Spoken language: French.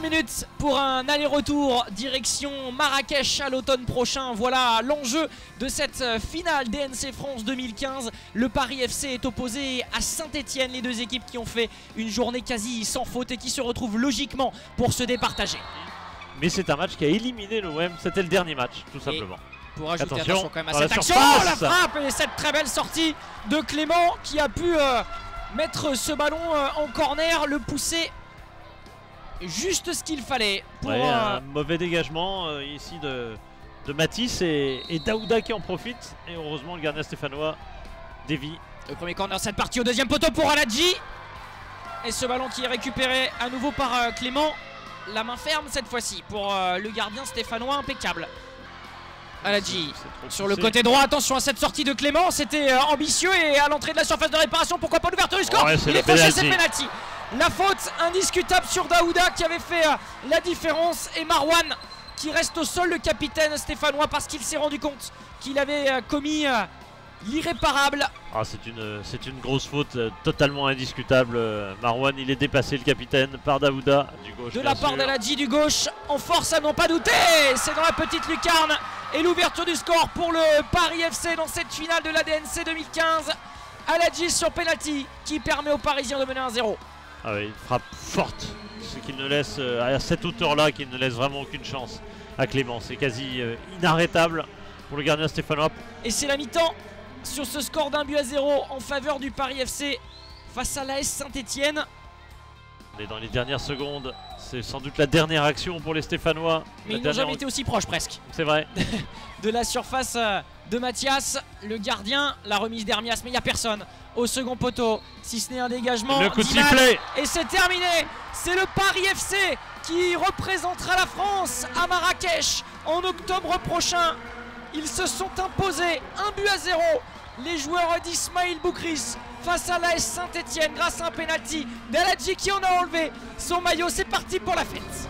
minutes pour un aller-retour direction Marrakech à l'automne prochain. Voilà l'enjeu de cette finale DNC France 2015. Le Paris FC est opposé à Saint-Etienne, les deux équipes qui ont fait une journée quasi sans faute et qui se retrouvent logiquement pour se départager. Mais c'est un match qui a éliminé l'OM, c'était le dernier match tout simplement. Et pour ajouter attention quand même à dans cette la action, surface. la frappe et cette très belle sortie de Clément qui a pu mettre ce ballon en corner, le pousser juste ce qu'il fallait pour un mauvais dégagement ici de Matisse et Daouda qui en profite. Et heureusement le gardien stéphanois dévie. Le premier corner de cette partie au deuxième poteau pour Aladji. Et ce ballon qui est récupéré à nouveau par Clément. La main ferme cette fois-ci pour le gardien stéphanois, impeccable. Aladji sur le côté droit, attention à cette sortie de Clément, c'était ambitieux et à l'entrée de la surface de réparation, pourquoi pas l'ouverture du score. Il est fauché, c'est penalty. La faute indiscutable sur Daouda qui avait fait la différence et Marouane qui reste au sol, le capitaine stéphanois, parce qu'il s'est rendu compte qu'il avait commis l'irréparable. Ah, c'est une grosse faute totalement indiscutable. Marouane, il est dépassé, le capitaine, par Daouda du gauche. De la part d'Aladji du gauche, en force à n'en pas douter. C'est dans la petite lucarne et l'ouverture du score pour le Paris FC dans cette finale de la DNC 2015. Aladji sur penalty qui permet aux Parisiens de mener 1-0. Ah oui, une frappe forte, ce qu'il ne laisse à cette hauteur-là, qu'il ne laisse vraiment aucune chance à Clément. C'est quasi inarrêtable pour le gardien stéphanois. Et c'est la mi-temps sur ce score d'1-0 en faveur du Paris FC face à l'AS Saint-Etienne. On est dans les dernières secondes, c'est sans doute la dernière action pour les Stéphanois. Mais ils n'ont jamais été aussi proches presque. C'est vrai. De la surface de Mathias, le gardien, la remise d'Hermias, mais il n'y a personne au second poteau, si ce n'est un dégagement. Le coup de sifflet. Et c'est terminé. C'est le Paris FC qui représentera la France à Marrakech en octobre prochain. Ils se sont imposés 1-0, les joueurs d'Ismaïl Boukris face à l'AS Saint-Etienne grâce à un penalty d'Aladji qui en a enlevé son maillot. C'est parti pour la fête.